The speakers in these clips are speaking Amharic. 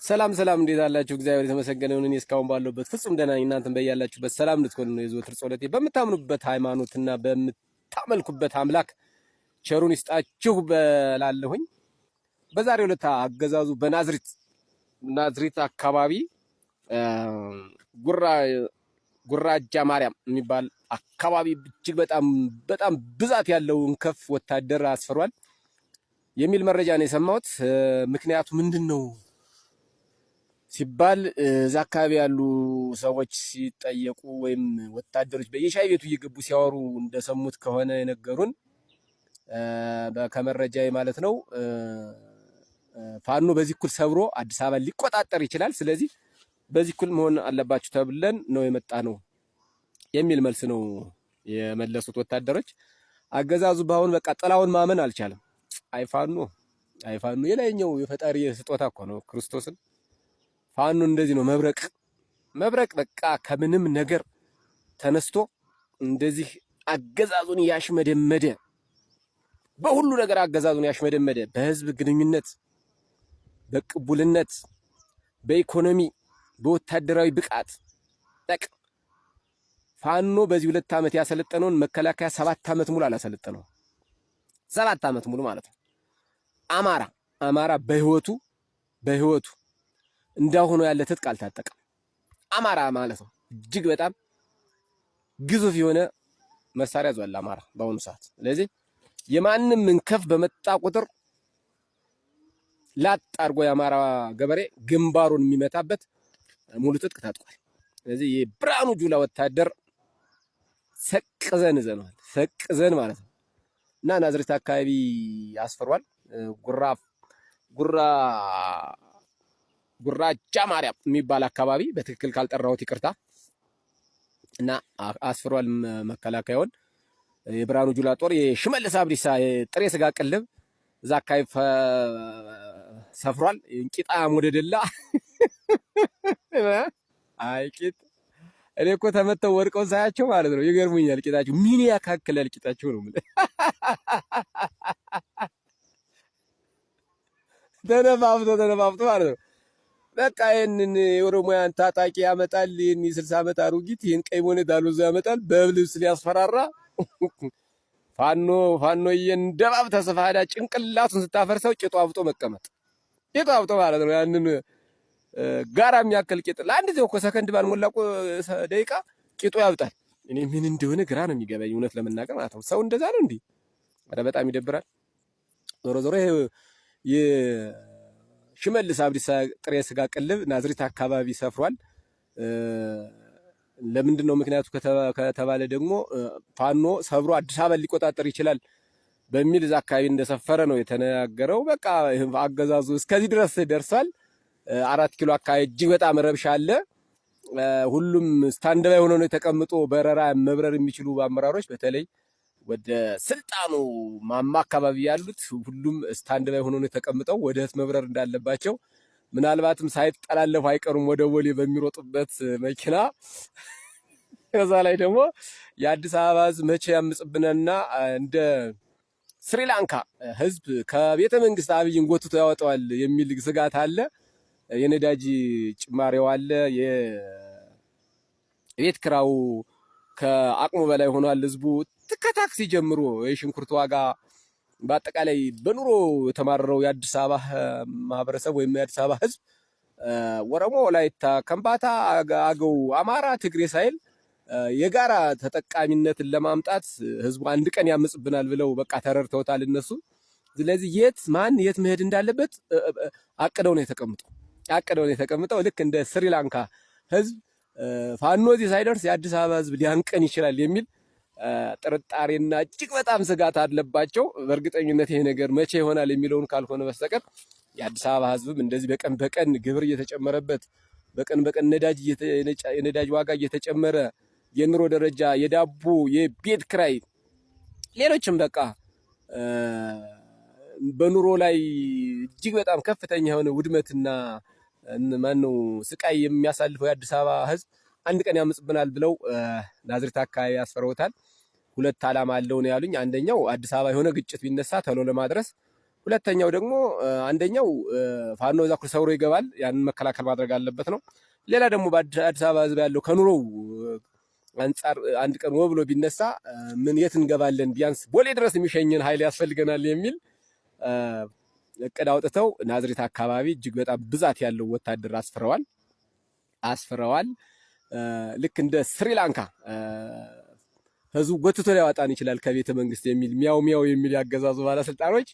ሰላም ሰላም፣ እንዴት አላችሁ? እግዚአብሔር የተመሰገነ ይሁን። እኔ እስካሁን ባለሁበት ፍጹም ደህና ነኝ። እናንተም በያላችሁበት ሰላም እንድትሆኑ ነው የዘወትር ጸሎቴ። በምታምኑበት ሃይማኖትና በምታመልኩበት አምላክ ቸሩን ይስጣችሁ በላለሁኝ። በዛሬው ዕለት አገዛዙ በናዝሬት አካባቢ ጉራጃ ማርያም የሚባል አካባቢ እጅግ በጣም ብዛት ያለው እንከፍ ወታደር አስፈሯል የሚል መረጃ ነው የሰማሁት። ምክንያቱ ምንድነው ሲባል እዛ አካባቢ ያሉ ሰዎች ሲጠየቁ ወይም ወታደሮች በየሻይ ቤቱ እየገቡ ሲያወሩ እንደሰሙት ከሆነ የነገሩን ከመረጃዬ ማለት ነው፣ ፋኖ በዚህ ኩል ሰብሮ አዲስ አበባ ሊቆጣጠር ይችላል። ስለዚህ በዚህ ኩል መሆን አለባችሁ ተብለን ነው የመጣ ነው የሚል መልስ ነው የመለሱት ወታደሮች። አገዛዙ ባሁን በቃ ጥላውን ማመን አልቻለም። አይፋኖ የላይኛው የፈጣሪ ስጦታ እኮ ነው ክርስቶስን። ፋኖ እንደዚህ ነው፣ መብረቅ በቃ ከምንም ነገር ተነስቶ እንደዚህ አገዛዙን ያሽመደመደ፣ በሁሉ ነገር አገዛዙን ያሽመደመደ፣ በህዝብ ግንኙነት፣ በቅቡልነት፣ በኢኮኖሚ፣ በወታደራዊ ብቃት በቃ ፋኖ በዚህ 2 ዓመት ያሰለጠነውን መከላከያ 7 ዓመት ሙሉ አላሰለጠነው። 7 ዓመት ሙሉ ማለት ነው። አማራ በህይወቱ እንዳሁኑ ያለ ትጥቅ አልታጠቀም። አማራ ማለት ነው እጅግ በጣም ግዙፍ የሆነ መሳሪያ ይዟል አማራ በአሁኑ ሰዓት። ስለዚህ የማንም እንከፍ በመጣ ቁጥር ላጥ አድርጎ የአማራ ገበሬ ግንባሩን የሚመታበት ሙሉ ትጥቅ ታጥቋል። ስለዚህ የብርሃኑ ጁላ ወታደር ሰቅዘን ማለት ነው እና ናዝሬት አካባቢ አስፈሯል። ጉራጃ ማርያም የሚባል አካባቢ በትክክል ካልጠራሁት ይቅርታ። እና አስፍሯል መከላከያውን። የብርሃኑ ጁላ ጦር የሽመልስ አብዲሳ የጥሬ ስጋ ቅልብ እዛ አካባቢ ሰፍሯል። እንቂጣ ሞደደላ አይቂጥ እኔ እኮ ተመተው ወድቀው ሳያቸው ማለት ነው ይገርሙኛል። ቂጣቸው ምን ያካክላል ቂጣቸው ነው ማለት ተነፋፍቶ ማለት ነው። በቃ ይሄንን የኦሮሞያን ታጣቂ ያመጣል፣ ይሄን የ60 ዓመት አሮጊት ይሄን ቀይ ሞኔት አልወዞ ያመጣል በልብስ ሊያስፈራራ። ፋኖዬ እንደባብ ተሰፋዳ ጭንቅላቱን ስታፈርሰው ቂጡ አብጦ መቀመጥ፣ ቂጡ አብጦ ማለት ነው። ያንን ጋራ የሚያክል ቂጥ ለአንድ ጊዜ እኮ ሰከንድ ባልሞላ ደቂቃ ቂጡ ያብጣል። እኔ ምን እንደሆነ ግራ ነው የሚገባኝ እውነት ለመናገር ማለት ነው። ሰው እንደዛ ነው እንዴ? ኧረ በጣም ይደብራል። ዞሮ ሽመልስ አብዲሳ ጥሬ ስጋ ቅልብ ናዝሬት አካባቢ ሰፍሯል። ለምንድነው ምክንያቱ ከተባለ ደግሞ ፋኖ ሰብሮ አዲስ አበባ ሊቆጣጠር ይችላል በሚል እዛ አካባቢ እንደሰፈረ ነው የተነገረው። በቃ አገዛዙ እስከዚህ ድረስ ደርሷል። 4 ኪሎ አካባቢ እጅግ በጣም ረብሻ አለ። ሁሉም ስታንድ ባይ ሆነው ነው የተቀምጦ በረራ መብረር የሚችሉ አመራሮች በተለይ ወደ ስልጣኑ ማማ አካባቢ ያሉት ሁሉም ስታንድ ባይ ሆነው ነው የተቀምጠው ወደት መብረር እንዳለባቸው። ምናልባትም ሳይጠላለፉ አይቀሩም ወደ ቦሌ በሚሮጡበት መኪና። ከዛ ላይ ደግሞ የአዲስ አበባ ህዝብ መቼ ያምጽብነና እንደ ስሪላንካ ህዝብ ከቤተ መንግስት አብይን ጎትቶ ያወጣዋል የሚል ስጋት አለ። የነዳጅ ጭማሪው አለ። የቤት ክራው ከአቅሙ በላይ ሆኗል። ህዝቡ ከታክሲ ጀምሮ የሽንኩርት ዋጋ በአጠቃላይ በኑሮ የተማረረው የአዲስ አበባ ማህበረሰብ ወይም የአዲስ አበባ ህዝብ ኦሮሞ፣ ወላይታ፣ ከምባታ፣ አገው፣ አማራ፣ ትግሬ ሳይል የጋራ ተጠቃሚነትን ለማምጣት ህዝቡ አንድ ቀን ያምጽብናል ብለው በቃ ተረድተውታል እነሱ። ስለዚህ የት መሄድ እንዳለበት አቅደው ነው የተቀምጠው። ልክ እንደ ስሪላንካ ህዝብ ፋኖ እዚህ ሳይደርስ የአዲስ አበባ ህዝብ ሊያንቀን ይችላል የሚል ጥርጣሬና እጅግ በጣም ስጋት አለባቸው። በእርግጠኝነት ይሄ ነገር መቼ ይሆናል የሚለውን ካልሆነ በስተቀር የአዲስ አበባ ህዝብም እንደዚህ በቀን ግብር እየተጨመረበት በቀን የነዳጅ ዋጋ እየተጨመረ የኑሮ ደረጃ፣ የዳቦ፣ የቤት ክራይ፣ ሌሎችም በቃ በኑሮ ላይ እጅግ በጣም ከፍተኛ የሆነ ውድመትና ስቃይ የሚያሳልፈው የአዲስ አበባ ህዝብ አንድ ቀን ያምጽብናል ብለው ናዝሬት አካባቢ ያስፈረውታል። 2 ዓላማ አለው ነው ያሉኝ። አንደኛው አዲስ አበባ የሆነ ግጭት ቢነሳ ተሎ ለማድረስ ሁለተኛው ደግሞ አንደኛው ፋኖ እዛ ሰብሮ ይገባል፣ ያንን መከላከል ማድረግ አለበት ነው። ሌላ ደግሞ በአዲስ አበባ ህዝብ ያለው ከኑሮው አንጻር አንድ ቀን ወብሎ ቢነሳ ምን የት እንገባለን ቢያንስ ቦሌ ድረስ የሚሸኝን ኃይል ያስፈልገናል የሚል እቅድ አውጥተው ናዝሬት አካባቢ እጅግ በጣም ብዛት ያለው ወታደር አስፍረዋል። ልክ እንደ ስሪላንካ ህዝቡ ጎትቶ ሊያወጣን ይችላል ከቤተ መንግስት የሚል ሚያው ሚያው የሚል ያገዛዙ ባለስልጣኖች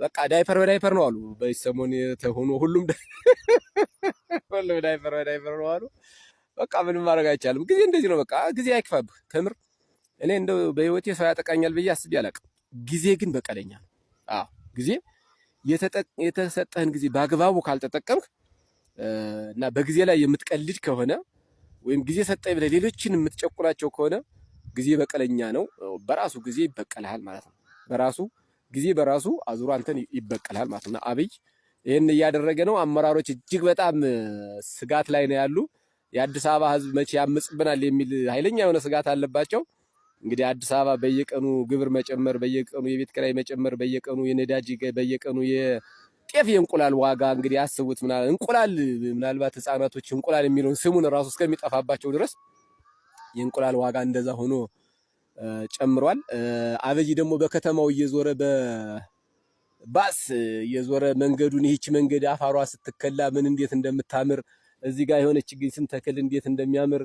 በቃ ዳይፐር በዳይፐር ነው አሉ። በሰሞን የተሆኑ ሁሉም ዳይፐር በዳይፐር ነው አሉ። በቃ ምንም ማድረግ አይቻልም። ጊዜ እንደዚህ ነው። በቃ ጊዜ አይክፋብህ። ከምር እኔ እንደው በህይወቴ ሰው ያጠቃኛል ብዬ አስቤ አላውቅም። ጊዜ ግን በቀለኛ ነው። አዎ ጊዜ የተሰጠህን ጊዜ በአግባቡ ካልተጠቀምክ እና በጊዜ ላይ የምትቀልድ ከሆነ ወይም ጊዜ ሰጠኝ ብለህ ሌሎችን የምትጨቁናቸው ከሆነ ጊዜ በቀለኛ ነው። በራሱ ጊዜ ይበቀልሃል ማለት ነው። ጊዜ በራሱ አዙሮ አንተን ይበቀልሃል ማለት ነው። አብይ ይህን እያደረገ ነው። አመራሮች እጅግ በጣም ስጋት ላይ ነው ያሉ። የአዲስ አበባ ህዝብ መቼ ያምጽብናል የሚል ኃይለኛ የሆነ ስጋት አለባቸው። እንግዲህ አዲስ አበባ በየቀኑ ግብር መጨመር፣ በየቀኑ የቤት ኪራይ መጨመር፣ በየቀኑ የነዳጅ፣ በየቀኑ የጤፍ የእንቁላል ዋጋ እንግዲህ አስቡት። ምናልባት ህፃናቶች እንቁላል የሚለውን ስሙን ራሱ እስከሚጠፋባቸው ድረስ የእንቁላል ዋጋ እንደዛ ሆኖ ጨምሯል። አብይ ደግሞ በከተማው እየዞረ በባስ እየዞረ መንገዱን ይህች መንገድ አፋሯ ስትከላ ምን እንዴት እንደምታምር እዚህ ጋር የሆነች ችግኝ ስንተክል እንዴት እንደሚያምር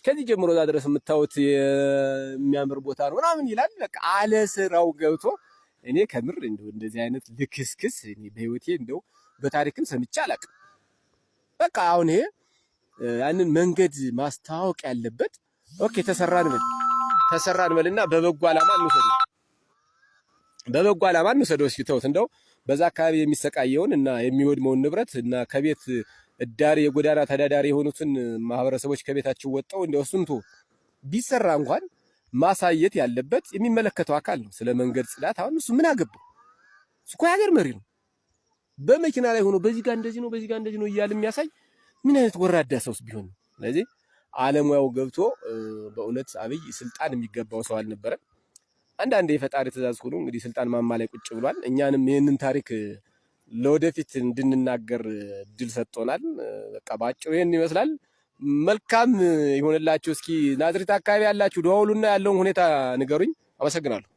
ከዚህ ጀምሮ እዛ ድረስ የምታዩት የሚያምር ቦታ ነው ምናምን ይላል። በቃ አለ ስራው ገብቶ እኔ ከምር እንደዚህ አይነት ልክስክስ እኔ በህይወቴ እንደው በታሪክም ሰምቼ አላውቅም። በቃ አሁን ይሄ ያንን መንገድ ማስተዋወቅ ያለበት ኦኬ ተሰራን በልና በበጎ ዓላማ እንውሰደው እስኪ ተውት። እንደው በዛ አካባቢ የሚሰቃየውን እና የሚወድመውን ንብረት እና ከቤት እዳሪ የጎዳና ተዳዳሪ የሆኑትን ማህበረሰቦች ከቤታቸው ወጣው እንደው እሱንቶ ቢሰራ እንኳን ማሳየት ያለበት የሚመለከተው አካል ነው። ስለ መንገድ ጽዳት አሁን እሱ ምን አገባው? እሱ እኮ የሀገር መሪ ነው። በመኪና ላይ ሆኖ በዚህ ጋር እንደዚህ ነው፣ በዚህ ጋር እንደዚህ ነው እያለ የሚያሳይ ምን አይነት ወራዳ ሰውስ ቢሆን ነው? ስለዚህ አለሙያው ገብቶ በእውነት አብይ ስልጣን የሚገባው ሰው አልነበረም። አንዳንዴ የፈጣሪ ትእዛዝ ሆኖ እንግዲህ ስልጣን ማማ ላይ ቁጭ ብሏል። እኛንም ይህንን ታሪክ ለወደፊት እንድንናገር እድል ሰጥቶናል። በቃ ባጭሩ ይሄን ይመስላል። መልካም ይሆንላችሁ። እስኪ ናዝሬት አካባቢ ያላችሁ ደውሉና ያለውን ሁኔታ ንገሩኝ። አመሰግናለሁ።